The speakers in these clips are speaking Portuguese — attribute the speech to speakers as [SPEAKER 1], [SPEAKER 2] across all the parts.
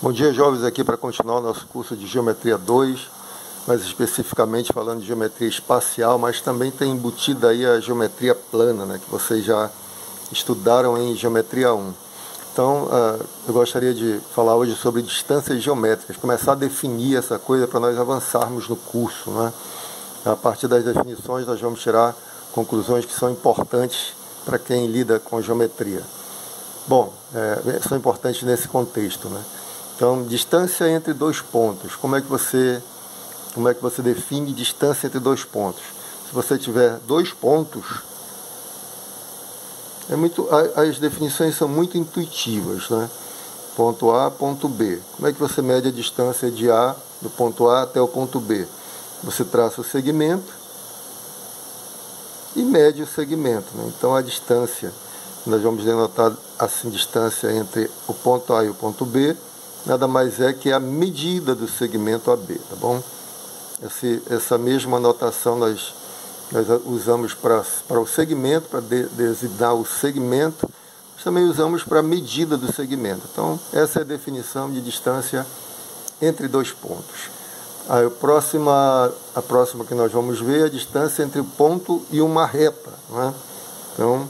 [SPEAKER 1] Bom dia, jovens, aqui para continuar o nosso curso de Geometria 2, mais especificamente falando de geometria espacial, mas também tem embutida aí a geometria plana, né, que vocês já estudaram em Geometria 1. Então, eu gostaria de falar hoje sobre distâncias geométricas, começar a definir essa coisa para nós avançarmos no curso, né? A partir das definições, nós vamos tirar conclusões que são importantes para quem lida com geometria. Bom, são importantes nesse contexto, né? Então, distância entre dois pontos. Como é que você define distância entre dois pontos? Se você tiver dois pontos, as definições são muito intuitivas, né? Ponto A, ponto B. Como é que você mede a distância de A, do ponto A até o ponto B? Você traça o segmento e mede o segmento, né? Então, a distância, nós vamos denotar assim, distância entre o ponto A e o ponto B, nada mais é que a medida do segmento AB, tá bom? Essa mesma notação nós usamos para o segmento, para designar o segmento, mas também usamos para a medida do segmento. Então, essa é a definição de distância entre dois pontos. A próxima que nós vamos ver é a distância entre o ponto e uma reta, né? Então,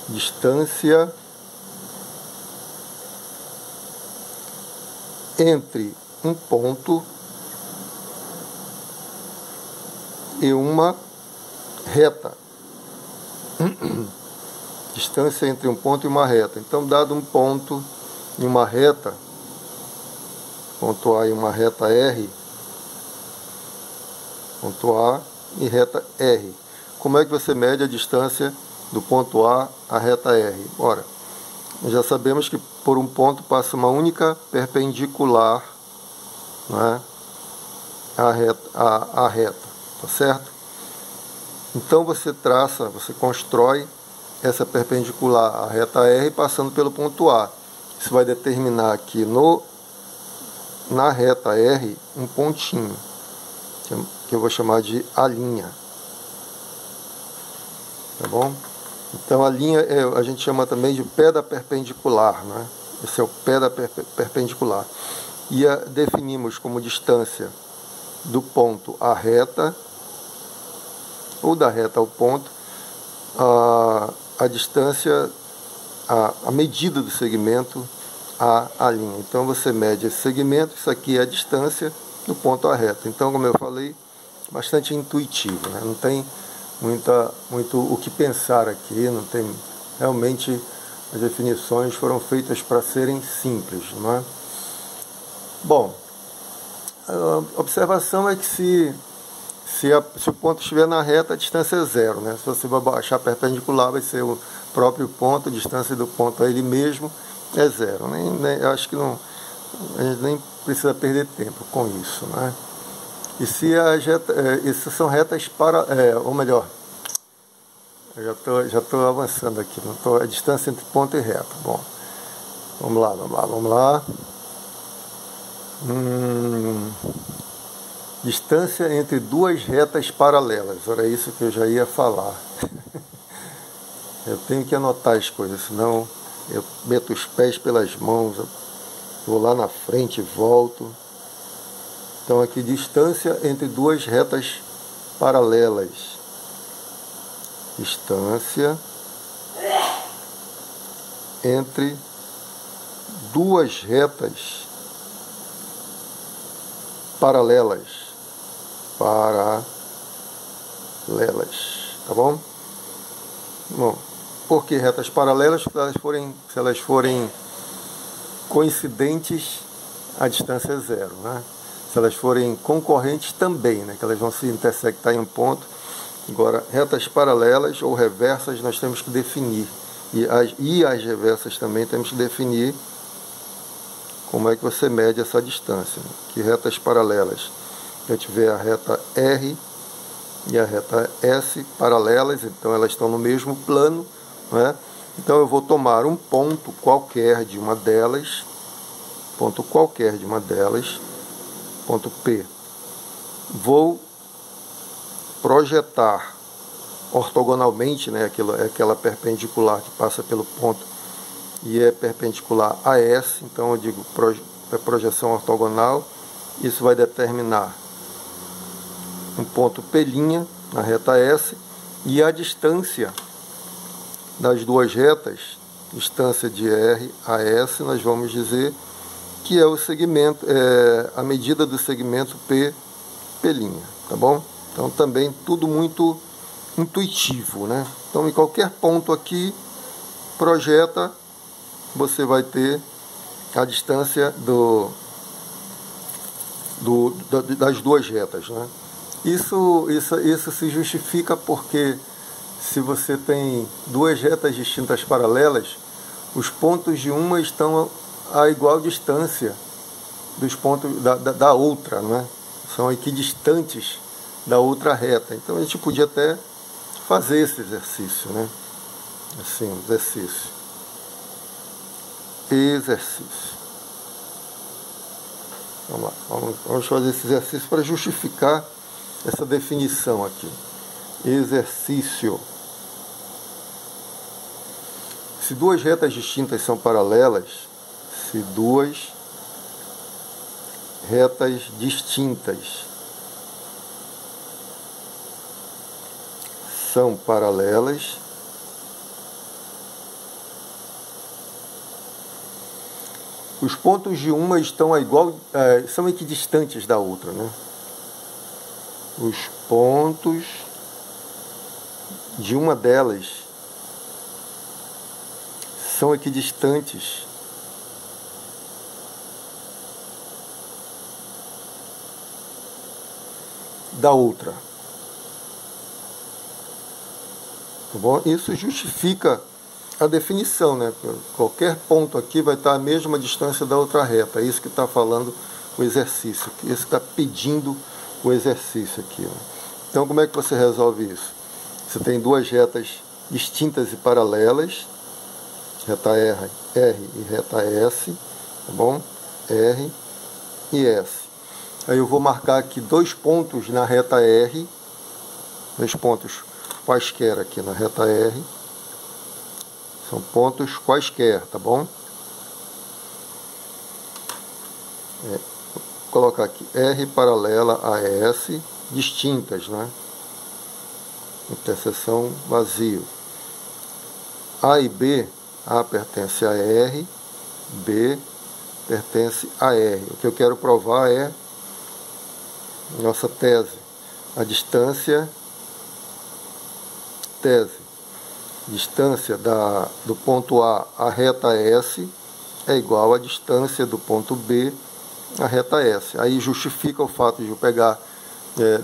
[SPEAKER 1] distância entre um ponto e uma reta. Distância entre um ponto e uma reta. Então, dado um ponto e uma reta, ponto A e uma reta R, ponto A e reta R. Como é que você mede a distância do ponto A à reta R? Ora, nós já sabemos que por um ponto passa uma única perpendicular, né, à reta, tá certo? Então você constrói essa perpendicular à reta R passando pelo ponto A. Isso vai determinar aqui na reta R um pontinho, que eu vou chamar de A'. Tá bom? Então a linha a gente chama também de pé da perpendicular, né? Esse é o pé da perpendicular. E definimos como distância do ponto à reta, ou da reta ao ponto, a distância, a medida do segmento à linha. Então você mede esse segmento, isso aqui é a distância do ponto à reta. Então, como eu falei, bastante intuitivo, né? Não tem muito o que pensar aqui, não tem, realmente as definições foram feitas para serem simples, não é? Bom, a observação é que se o ponto estiver na reta, a distância é zero, né? Se você vai baixar perpendicular, vai ser o próprio ponto, a distância do ponto a ele mesmo é zero. Eu acho que a gente nem precisa perder tempo com isso, né? E se essas são retas ou melhor, eu já estou avançando aqui, a distância entre ponto e reta. Bom, vamos lá. Distância entre duas retas paralelas. Era isso que eu já ia falar. Eu tenho que anotar as coisas, senão eu meto os pés pelas mãos, eu vou lá na frente e volto. Então aqui, distância entre duas retas paralelas. Distância entre duas retas paralelas. Tá bom? Bom, por que retas paralelas? Se elas forem coincidentes, a distância é zero, né? Se elas forem concorrentes também, né, que elas vão se intersectar em um ponto. Agora, retas paralelas ou reversas nós temos que definir. E as reversas também temos que definir como é que você mede essa distância. Né? Que retas paralelas? Eu tiver a reta R e a reta S paralelas, então elas estão no mesmo plano, né? Então eu vou tomar um ponto qualquer de uma delas, ponto P. Vou projetar ortogonalmente, né, aquela perpendicular que passa pelo ponto e é perpendicular a S, então eu digo projeção ortogonal, isso vai determinar um ponto P' na reta S, e a distância das duas retas, distância de R a S, nós vamos dizer que é o segmento, a medida do segmento P', tá bom? Então também tudo muito intuitivo, né? Então em qualquer ponto aqui, projeta, você vai ter a distância das duas retas, né? Isso se justifica porque se você tem duas retas distintas paralelas, os pontos de uma estão a igual distância dos pontos da outra, né? São equidistantes da outra reta. Então a gente podia até fazer esse exercício, né? Assim, exercício. Vamos lá, vamos fazer esse exercício para justificar essa definição aqui. Exercício. Se duas retas distintas são paralelas, se duas retas distintas são paralelas, os pontos de uma estão são equidistantes da outra, né? Os pontos de uma delas são equidistantes da outra. Tá bom? Isso justifica a definição, né? Qualquer ponto aqui vai estar a mesma distância da outra reta. É isso que está falando o exercício. Isso que está pedindo o exercício aqui. Né? Então, como é que você resolve isso? Você tem duas retas distintas e paralelas, reta R e reta S, tá bom? R e S. Aí eu vou marcar aqui dois pontos na reta R, dois pontos quaisquer aqui na reta R. São pontos quaisquer, tá bom? Vou colocar aqui R paralela a S, distintas, né? Interseção vazio. A e B, A pertence a R, B pertence a R. O que eu quero provar é nossa tese. A distância, distância do ponto A à reta S é igual à distância do ponto B à reta S. Aí justifica o fato de eu pegar,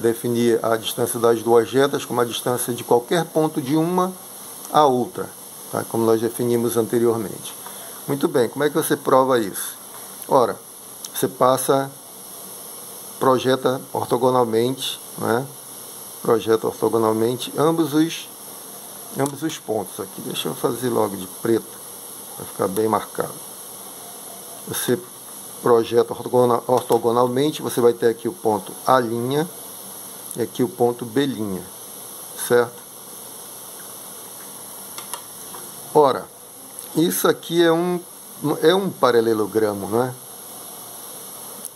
[SPEAKER 1] definir a distância das duas retas como a distância de qualquer ponto de uma à outra, tá? Como nós definimos anteriormente. Muito bem, como é que você prova isso? Ora, você projeta ortogonalmente, né? Projeta ortogonalmente ambos os pontos aqui. Deixa eu fazer logo de preto para ficar bem marcado. Você projeta ortogonalmente, você vai ter aqui o ponto A' e aqui o ponto B', certo? Ora, isso aqui é um paralelogramo, não é?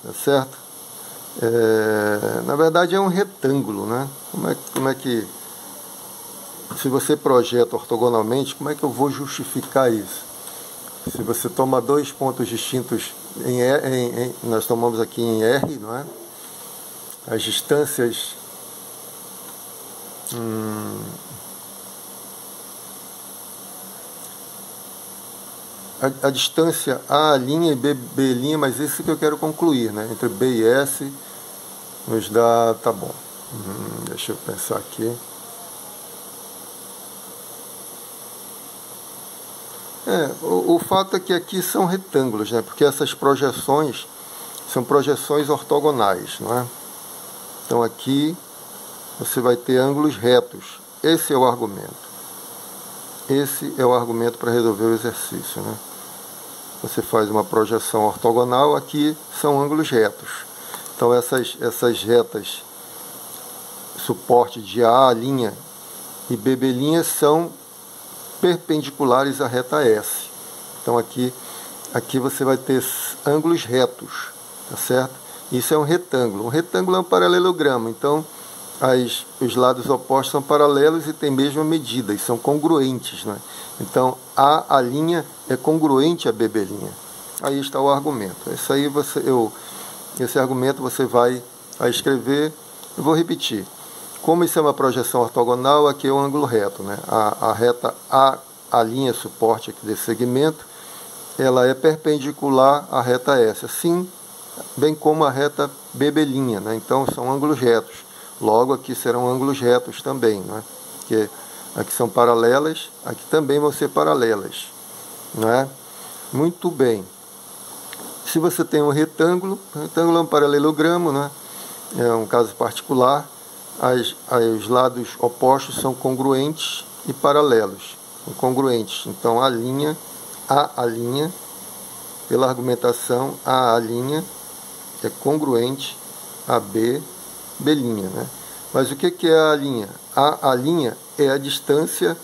[SPEAKER 1] Tá certo? Na verdade é um retângulo, né? Como é que, se você projeta ortogonalmente, como é que eu vou justificar isso? Se você toma dois pontos distintos, nós tomamos aqui em R, não é? As distâncias a distância A' e B', mas isso que eu quero concluir, né? Entre B e S nos dá, tá bom. Deixa eu pensar aqui. O fato é que aqui são retângulos, né? Porque essas projeções são projeções ortogonais, não é? Então aqui você vai ter ângulos retos. Esse é o argumento. Esse é o argumento para resolver o exercício, né? Você faz uma projeção ortogonal, aqui são ângulos retos. Então essas retas, suporte de A' e B' são perpendiculares à reta S. Então aqui você vai ter ângulos retos, tá certo? Isso é um retângulo. Um retângulo é um paralelogramo, então os lados opostos são paralelos e têm a mesma medida, e são congruentes, né? Então a linha é congruente à BB'. Aí está o argumento. Esse argumento você vai escrever. Eu vou repetir. Como isso é uma projeção ortogonal, aqui é um ângulo reto, né? A reta a linha suporte aqui desse segmento, ela é perpendicular à reta S, assim bem como a reta BB', né? Então são ângulos retos. Logo aqui serão ângulos retos também, né? Porque aqui são paralelas, aqui também vão ser paralelas, né? Muito bem. Se você tem um retângulo é um paralelogramo, né? É um caso particular. Os lados opostos são congruentes e paralelos, congruentes. Então a linha, pela argumentação, a linha é congruente a BB', né? Mas o que é a linha? A linha é a distância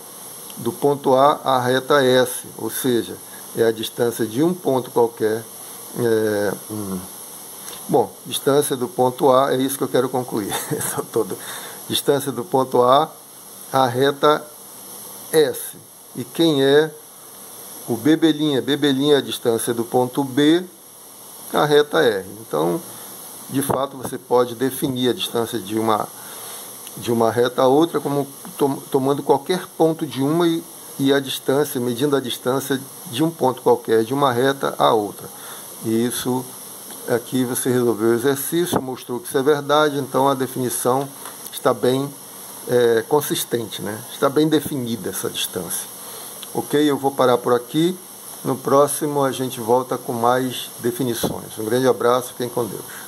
[SPEAKER 1] do ponto A à reta S, ou seja, é a distância de um ponto qualquer. Bom, distância do ponto A, é isso que eu quero concluir. Distância do ponto A à reta S. E quem é o BB'? BB' é a distância do ponto B à reta R. Então, de fato, você pode definir a distância de uma reta a outra como tomando qualquer ponto de uma e a distância, medindo a distância de um ponto qualquer, de uma reta a outra. E isso, aqui você resolveu o exercício, mostrou que isso é verdade, então a definição está bem consistente, né? Está bem definida essa distância. Ok? Eu vou parar por aqui. No próximo a gente volta com mais definições. Um grande abraço, fiquem com Deus.